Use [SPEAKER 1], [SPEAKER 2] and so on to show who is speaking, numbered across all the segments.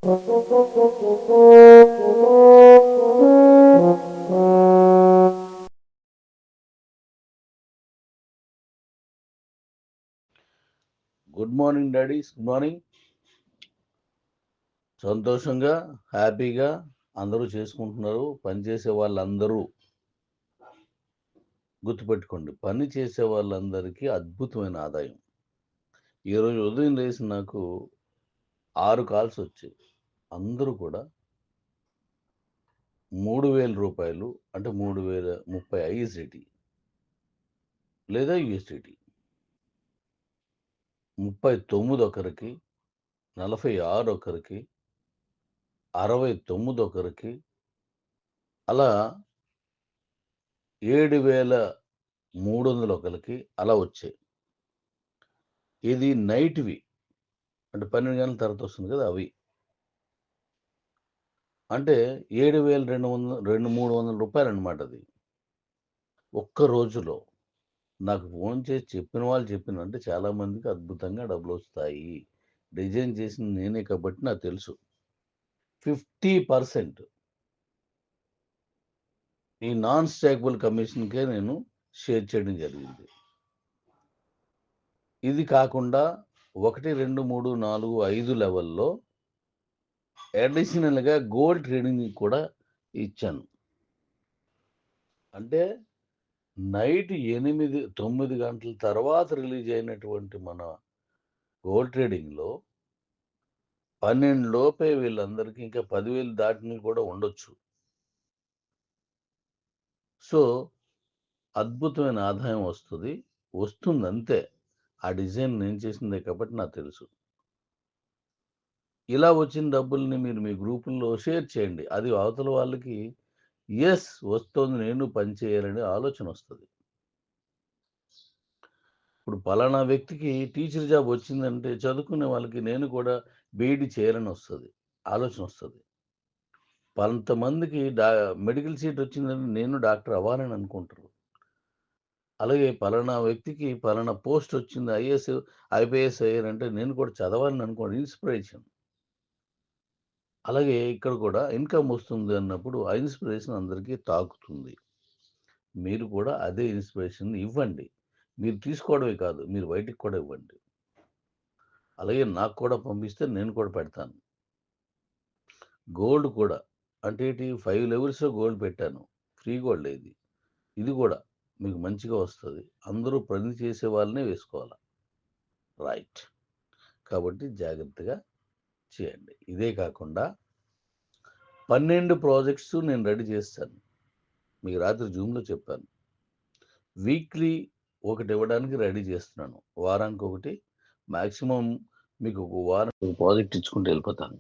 [SPEAKER 1] Good morning daddy's, good morning. సంతోషంగా హ్యాపీగా అందరూ చేసుకుంటున్నారు. పనిచేసే వాళ్ళందరూ గుర్తుపెట్టుకోండి, పని చేసే వాళ్ళందరికీ అద్భుతమైన ఆదాయం. ఈరోజు ఉదయం లేచి నాకు 6 కాల్స్ వచ్చాయి. అందరూ కూడా 3,000 రూపాయలు, అంటే 3,030 ఐఎస్డిటి లేదా యూఎస్డిటి, 39 ఒకరికి, 46 ఒకరికి, 69 ఒకరికి, అలా 7,300 ఒకరికి అలా వచ్చాయి. ఇది నైట్వి, అంటే 12 గంటల తర్వాత వస్తుంది కదా, అవి అంటే 7,200 రూపాయలు అనమాట. అది ఒక్క రోజులో నాకు ఫోన్ చేసి చెప్పిన వాళ్ళు అంటే చాలామందికి అద్భుతంగా డబ్బులు వస్తాయి. డిజైన్ చేసింది నేనే కాబట్టి నాకు తెలుసు. 50% ఈ నాన్ స్టాకబుల్ కమిషన్కే నేను షేర్ చేయడం జరిగింది. ఇది కాకుండా 1, 2, 3, 4, 5 లెవెల్లో అడిషనల్గా గోల్డ్ ట్రేడింగ్ కూడా ఇచ్చాను. అంటే నైట్ 8, 9 గంటల తర్వాత రిలీజ్ అయినటువంటి మన గోల్డ్ ట్రేడింగ్లో 12 లోపే వీళ్ళందరికీ ఇంకా 10,000 దాటినవి కూడా ఉండొచ్చు. సో అద్భుతమైన ఆదాయం వస్తుంది అంతే. ఆ డిజైన్ నేను చేసిందే కాబట్టి నాకు తెలుసు. ఇలా వచ్చిన డబ్బుల్ని మీరు మీ గ్రూపుల్లో షేర్ చేయండి. అది అవతల వాళ్ళకి ఎస్ వస్తుంది, నేను పని చేయాలనే ఆలోచన వస్తుంది. ఇప్పుడు పలానా వ్యక్తికి టీచర్ జాబ్ వచ్చిందంటే చదువుకునే వాళ్ళకి నేను కూడా బీఈడీ చేయాలని వస్తుంది, ఆలోచన వస్తుంది. కొంతమందికి మెడికల్ సీట్ వచ్చిందంటే నేను డాక్టర్ అవ్వాలని అనుకుంటారు. అలాగే పలానా వ్యక్తికి పలానా పోస్ట్ వచ్చింది, ఐఏఎస్ ఐపీఎస్ అయ్యారంటే నేను కూడా చదవాలని అనుకోండి, ఇన్స్పిరేషన్. అలాగే ఇక్కడ కూడా ఇన్కమ్ వస్తుంది అన్నప్పుడు ఆ ఇన్స్పిరేషన్ అందరికీ తాకుతుంది. మీరు కూడా అదే ఇన్స్పిరేషన్ ఇవ్వండి. మీరు తీసుకోవడమే కాదు, మీరు బయటికి కూడా ఇవ్వండి. అలాగే నాకు కూడా పంపిస్తే నేను కూడా పెడతాను. గోల్డ్ కూడా అంటే 5 లెవెల్స్లో గోల్డ్ పెట్టాను. ఫ్రీ గోల్డ్ ఇది. ఇది కూడా మీకు మంచిగా వస్తుంది. అందరూ పని చేసే వాళ్ళనే వేసుకోవాలి. రైట్. కాబట్టి జాగ్రత్తగా చేయండి. ఇదే కాకుండా 12 ప్రాజెక్ట్స్ నేను రెడీ చేస్తాను. మీకు రాత్రి జూమ్లో చెప్పాను. వీక్లీ ఒకటి ఇవ్వడానికి రెడీ చేస్తున్నాను. వారానికి ఒకటి, మ్యాక్సిమం మీకు ఒక వారం ప్రాజెక్ట్ ఇచ్చుకుంటూ వెళ్ళిపోతాను,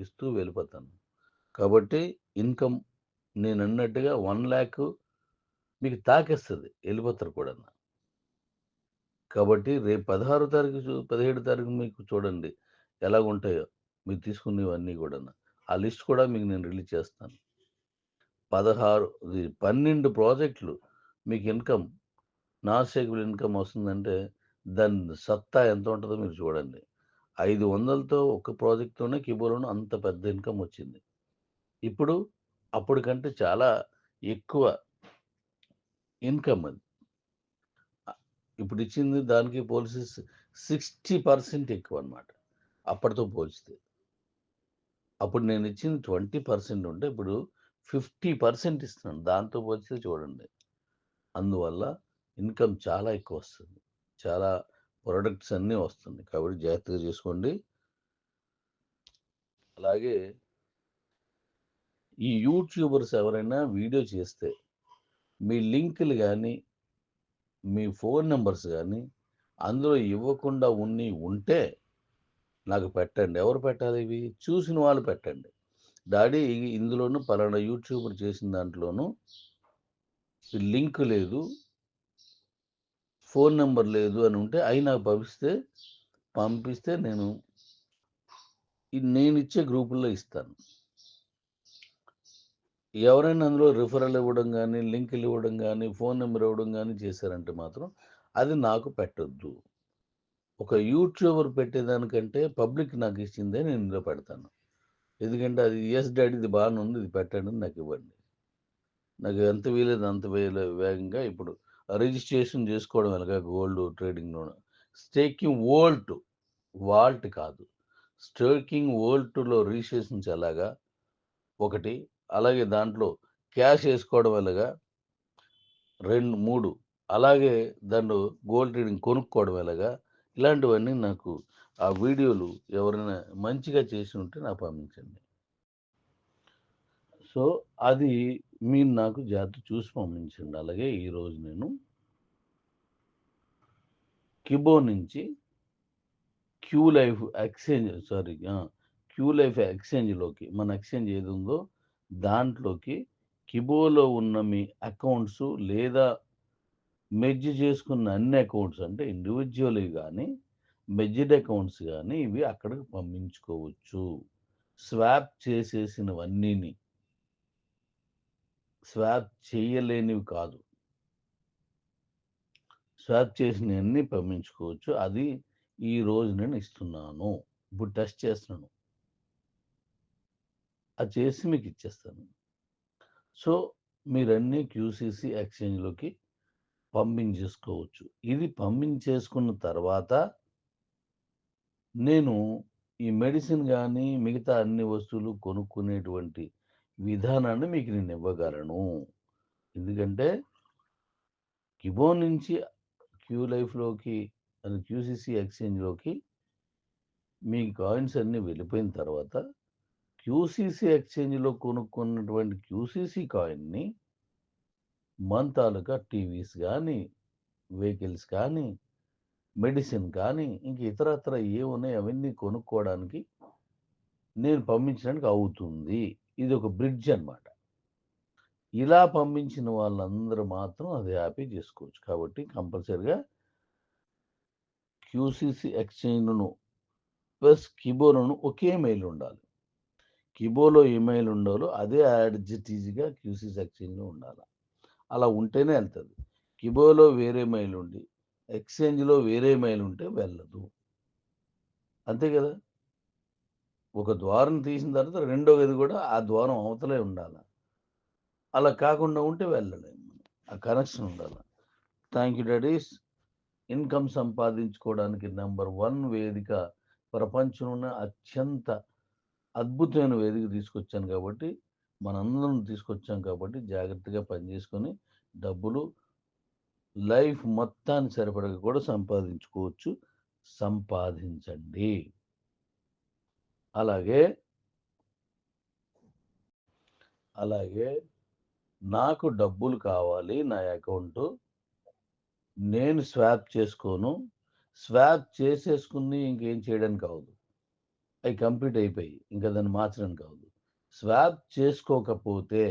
[SPEAKER 1] ఇస్తూ వెళ్ళిపోతాను. కాబట్టి ఇన్కమ్ నేను అన్నట్టుగా 1 lakh మీకు తాకేస్తుంది, వెళ్ళిపోతారు కూడా. కాబట్టి రేపు 16 తారీఖు 17 తారీఖు మీకు చూడండి ఎలా ఉంటాయో మీరు తీసుకునేవన్నీ కూడా. ఆ లిస్ట్ కూడా మీకు నేను రిలీజ్ చేస్తాను. 12 ప్రాజెక్టులు మీకు ఇన్కమ్, నాన్ స్టేబుల్ ఇన్కమ్ వస్తుందంటే దాని సత్తా ఎంత ఉంటుందో మీరు చూడండి. 500తో ఒక ప్రాజెక్ట్తోనే కిబోలోను అంత పెద్ద ఇన్కమ్ వచ్చింది. ఇప్పుడు అప్పటికంటే చాలా ఎక్కువ ఇన్కమ్ అది. ఇప్పుడు ఇచ్చింది దానికి పోలిసి 60% ఎక్కువ అనమాట అప్పటితో పోల్చితే. అప్పుడు నేను ఇచ్చింది 20% ఉంటే ఇప్పుడు 50% ఇస్తున్నాను, దాంతో పోల్చితే చూడండి. అందువల్ల ఇన్కమ్ చాలా ఎక్కువ వస్తుంది, చాలా ప్రొడక్ట్స్ అన్నీ వస్తుంది. కాబట్టి జాగ్రత్తగా చేసుకోండి. అలాగే ఈ యూట్యూబర్స్ ఎవరైనా వీడియో చేస్తే మీ లింకులు కానీ మీ ఫోన్ నెంబర్స్ కానీ అందులో ఇవ్వకుండా ఉంటే నాకు పెట్టండి. ఎవరు పెట్టాలి? ఇవి చూసిన వాళ్ళు పెట్టండి. డాడీ ఇందులోనూ పలానా యూట్యూబర్ చేసిన దాంట్లోనూ లింక్ లేదు, ఫోన్ నెంబర్ లేదు అని ఉంటే అవి నాకు పంపిస్తే నేను ఇచ్చే గ్రూపుల్లో ఇస్తాను. ఎవరైనా అందులో రిఫరల్ ఇవ్వడం కానీ, లింకులు ఇవ్వడం కానీ, ఫోన్ నెంబర్ ఇవ్వడం కానీ చేశారంటే మాత్రం అది నాకు పెట్టొద్దు. ఒక యూట్యూబర్ పెట్టేదానికంటే పబ్లిక్ నాకు ఇచ్చిందే నేను ఇందులో పెడతాను. ఎందుకంటే అది యెస్ డాడీ ఇది బాగానే ఉంది. ఇది పెట్టండి నాకు ఇవ్వండి. నాకు ఎంత వీలైతే అంత వేగంగా ఇప్పుడు రిజిస్ట్రేషన్ చేసుకోవడం ఎలాగా గోల్డ్ ట్రేడింగ్‌లోన. స్టేకింగ్ వాల్ట్ కాదు. స్టేకింగ్ వోల్ట్‌లో రిజిస్ట్రేషన్స్ ఎలాగా ఒకటి. అలాగే దాంట్లో క్యాష్ ఏసుకోవడం ఎలాగా 2, 3 అలాగే దాంట్లో గోల్డ్ ట్రేడింగ్ కొనుక్కోవడం ఎలాగా ఇలాంటివన్నీ నాకు ఆ వీడియోలు ఎవరైనా మంచిగా చేసి ఉంటే నాకు పంపించండి. సో, అది మీరు నాకు జాగ్రత్త చూసి పంపించండి. అలాగే ఈరోజు నేను కిబో నుంచి క్యూ లైఫ్ ఎక్స్‌చేంజ్‌లోకి మన ఎక్స్‌చేంజ్ ఏదుందో దాంట్లోకి కిబోలో ఉన్న మీ అకౌంట్స్ లేదా మెర్జ్ చేసుకున్న అన్ని అకౌంట్స్ అంటే ఇండివిడ్యువల్‌వి గానీ, మెర్జ్డ్ అకౌంట్స్ గానీ ఇవి అక్కడికి పంపించుకోవచ్చు. స్వాప్ చేసేసినవన్నీని. స్వాప్ చేయలేనివి కాదు. స్వాప్ చేసినయన్నీ పంపించుకోవచ్చు. అది ఈరోజు నేను ఇస్తున్నాను. ఇప్పుడు టెస్ట్ చేస్తున్నాను. అది చేసి మీకిచ్చేస్తాను. So, మీరన్నీ QCC ఎక్స్‌చేంజ్‌లోకి పంపించేసుకోవచ్చు. ఇది పంపించేసుకున్న తర్వాత నేను ఈ మెడిసిన్ గానీ, మిగతా అన్ని వస్తువులు కొనుక్కునేటువంటి విధానాన్ని మీకు నేనివ్వగలను. ఎందుకంటే కిబో నుంచి క్యూ లైఫ్‌లోకి అది క్యూసీసీ ఎక్స్‌చేంజ్‌లోకి మీ కాయిన్స్ అన్నీ వెళ్ళిపోయిన తర్వాత క్యూసీసీ ఎక్స్‌చేంజ్‌లో కొనుక్కున్నటువంటి క్యూసీసీ కాయిన్‌ని మన తాలూకా టీవీస్ గానీ, వెహికల్స్ కానీ, మెడిసిన్ కానీ, ఇంక ఇతరత్రా ఏవున్నాయో అవన్నీ కొనుక్కోవడానికి నేను పంపించడానికి అవుతుంది. ఇదొక బ్రిడ్జ్ అనమాట. ఇలా పంపించిన వాళ్ళందరూ మాత్రం అది హ్యాపీ చేసుకోవచ్చు. కాబట్టి కంపల్సరీగా క్యూసీసీ ఎక్స్‌చేంజ్‌ను ప్లస్ కిబోను ఒకే మెయిల్ ఉండాలి. కిబోలో ఏ మెయిల్ ఉండాలో అదే యాజ్ ఇట్ ఈజ్‌గా క్యూసీసీ ఎక్స్‌చేంజ్‌లో ఉండాల. అలా ఉంటేనే ఎళ్తది. కిబోలో వేరే మెయిల్ ఉండి, ఎక్స్‌చేంజ్‌లో వేరే మెయిల్ ఉంటే వెళ్ళదు. అంతే గదా! ఒక ద్వారం తీసిన తర్వాత రెండో గది గూడా ఆ ద్వారం అవతలే ఉండాల. అలా కాకుండా ఉంటే వెళ్ళలేము మనం. ఆ కనెక్షన్ ఉండాల. Thank you daddy's. ఇన్‌కమ్ సంపాదించుకోవడానికి నంబర్ 1 వేదిక ప్రపంచంలోనే అత్యంత అద్భుతమైన వేదిక తీసుకొచ్చాను కాబట్టి, మనందరం తీసుకొచ్చాం కాబట్టి జాగ్రత్తగా పని జేసుకొని డబ్బులు లైఫ్ మొత్తానికి సరిపడగా కూడా సంపాదించుకోవచ్చు. సంపాదించండి. అలాగే, అలాగే నాకు డబ్బులు కావాలి నా అకౌంటు. నేను స్వాప్ చేసుకోను. స్వాప్ చేసేసుకుని ఇంకేం చేయడానికి అవ్వదు. అయి కంప్లీట్ అయిపోయాయి. ఇంకా దాన్ని మార్చడానికి అవ్వదు. స్వాప్ చేసుకోకపోతే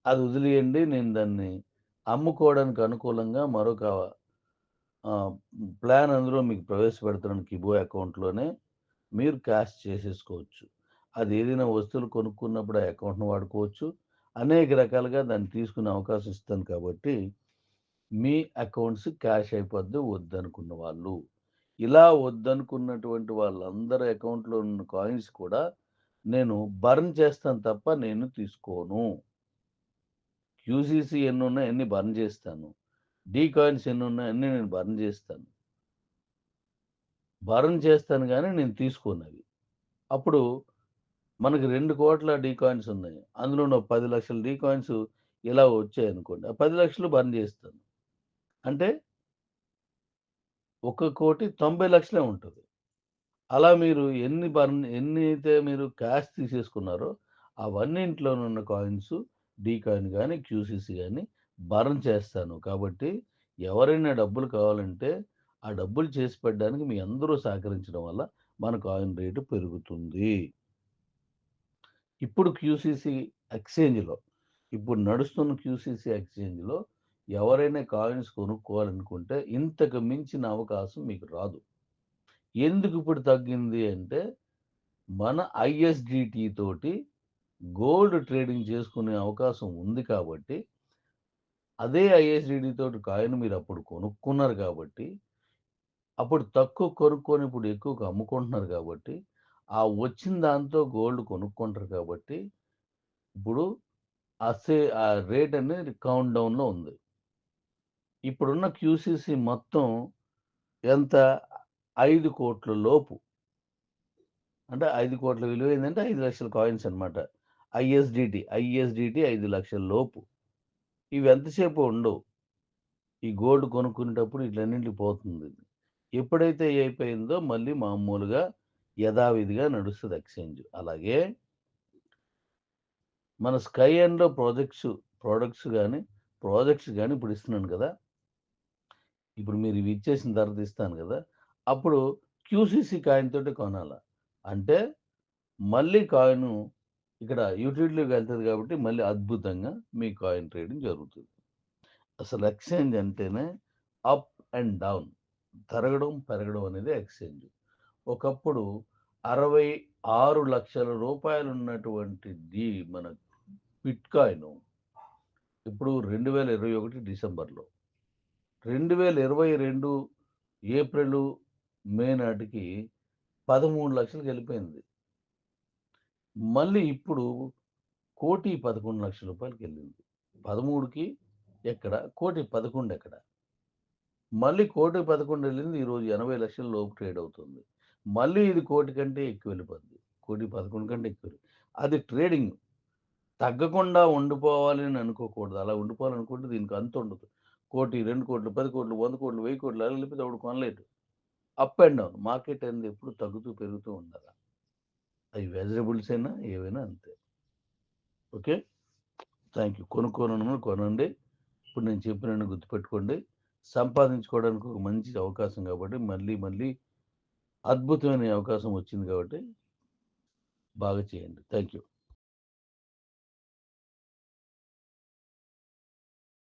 [SPEAKER 1] అది వదిలేయండి. నేను దాన్ని అమ్ముకోవడానికి అనుకూలంగా మరొక ప్లాన్ అందులో మీకు ప్రవేశపెడుతున్నాను కిబో అకౌంట్‌లోనే. మీరు క్యాష్ చేసేసుకోవచ్చు. అది ఏదైనా వస్తువులు కొనుక్కున్నప్పుడు ఆ అకౌంట్‌ని వాడుకోవచ్చు. అనేక రకాలుగా దాన్ని తీసుకునే అవకాశం ఇస్తాను కాబట్టి, మీ అకౌంట్స్ క్యాష్ అయిపోద్ది వద్దనుకున్న వాళ్ళు. ఇలా వద్దనుకున్నటువంటి వాళ్ళందరి అకౌంట్‌లో ఉన్న కాయిన్స్ కూడా నేను బర్న్ చేస్తాను తప్ప నేను తీసుకోను. యూసీసీ ఎన్నున్నాయి అన్నీ బర్న్ చేస్తాను. డీ కాయిన్స్ ఎన్నున్నాయి అన్నీ నేను బర్న్ చేస్తాను. బర్న్ చేస్తాను గానీ నేను తీసుకోనవి. అప్పుడు మనకి 2,00,00,000 డీ కాయిన్స్ ఉన్నాయి. అందులో 10,00,000 డీ కాయిన్స్ ఇలా వచ్చాయనుకోండి. ఆ 10,00,000 బర్న్ చేస్తాను. అంటే 1,90,00,000 ఉంటది. అలా మీరు ఎన్నైతే మీరు క్యాష్ తీసేసుకున్నారో అవన్నింట్లోనున్న కాయిన్స్ డీ కాయిన్ గాని, క్యూసీసీ గాని బర్న్ చేస్తాను. కాబట్టి ఎవరైనా డబ్బులు కావాలంటే ఆ డబ్బులు చేసి పెట్టడానికి మీ అందరూ సహకరించడం వల్ల మన కాయిన్ రేటు పెరుగుతుంది. ఇప్పుడు క్యూసీసీ ఎక్స్‌చేంజ్‌లో ఇప్పుడు నడుస్తున్న క్యూసీసీ ఎక్స్‌చేంజ్‌లో ఎవరైనా కాయిన్స్ కొనుక్కోవాలనుకుంటే ఇంతకు మించిన అవకాశం మీకు రాదు. ఎందుకు ఇప్పుడు తగ్గింది అంటే మన ఐఎస్‌డిటీ తోటి గోల్డ్ ట్రేడింగ్ చేసుకునే అవకాశం ఉంది కాబట్టి, అదే ఐఎస్‌డిటీ తోటి కాయిన్ మీరప్పుడు కొనుక్కున్నారు కాబట్టి, అప్పుడు తక్కువ కొనుక్కొని ఇప్పుడు ఎక్కువగా అమ్ముకుంటున్నారు కాబట్టి, ఆ వచ్చిన దాంతో గోల్డ్ కొనుక్కుంటారు కాబట్టి, ఇప్పుడు ఆ రేట్ అనేది కౌంట్ డౌన్‌లో ఉంది. ఇప్పుడున్న క్యూసీసీ మొత్తం ఎంత? 5,00,00,000 లోపు. అంటే 5,00,00,000 విలువైందంటే 5,00,000 కాయిన్స్ అన్నమాట. ఐఎస్‌డిటి 5,00,000 లోపు. ఇవి ఎంతసేపు ఉండవు. ఈ గోల్డ్ కొనుక్కునేటప్పుడు ఈట్లన్నింటికి పోతుంది. ఎప్పుడైతే అయిపోయిందో మళ్ళీ మామూలుగా యథావిధిగా నడుస్తది ఎక్స్‌చేంజ్. అలాగే మన స్కై ఎండ్‌లో ప్రాజెక్ట్స్ గాని ఇప్పుడు ఇస్తున్నాను కదా! ఇప్పుడు మీరు ఇవి ఇచ్చేసిన తర్వాత ఇస్తాను కదా! అప్పుడు క్యూసీసీ కాయిన్ తోటి కొనాల. అంటే మళ్ళీ కాయిను ఇక్కడ యూటిలిటీలోకి వెళ్తది కాబట్టి మళ్ళీ అద్భుతంగా మీ కాయిన్ ట్రేడింగ్ జరుగుతుంది. అసలు ఎక్స్‌చేంజ్ అంటేనే అప్ అండ్ డౌన్. తరగడం, పెరగడం అనేది ఎక్స్‌చేంజ్. ఒకప్పుడు 66,00,000 రూపాయలున్నటువంటిది మన బిట్‌కాయిను ఇప్పుడు 2021 డిసెంబర్‌లో, 2022 ఏప్రిలు, మే నాటికి 13,00,000కెళ్ళిపోయింది. మళ్ళీ ఇప్పుడు 1,11,00,000 కెళ్ళింది. 13కి ఎక్కడ? 1,11,00,000 ఎక్కడ? మళ్ళీ 1,11,00,000 ఎళ్ళింది. ఈరోజు 80,00,000 లోపు ట్రేడ్ అవుతుంది. మళ్ళీ ఇది 1,00,00,000 కంటే ఎక్కువ వెళ్ళిపోద్ది. 1,11,00,000 కంటే ఎక్కువ. అది ట్రేడింగ్. తగ్గకుండా ఉండిపోవాలి అని అనుకోకూడదు. అలా ఉండిపోవాలనుకుంటే దీనికి అంతుండదు. 1,00,00,000, 2,00,00,000, 10,00,00,000, 100,00,00,000, 1000,00,00,000 అలా వెళ్ళిపోతే అప్పుడు కొనలేడు. Up and down. మార్కెట్ అనేది ఎప్పుడు తగ్గుతూ, పెరుగుతూ ఉండాల. అవి వెజిటబుల్స్ అయినా, ఏవైనా అంతే. ఓకే. Thank you. కొనుక్కోనన్నోళ్ళు కొనండి. ఇప్పుడు నేను చెప్పినన్ని గుర్తుపెట్టుకోండి. సంపాదించుకోవడానికి ఒక మంచి అవకాశం కాబట్టి మళ్ళీ అద్భుతమైన అవకాశం వచ్చింది కాబట్టి బాగా చేయండి. Thank you.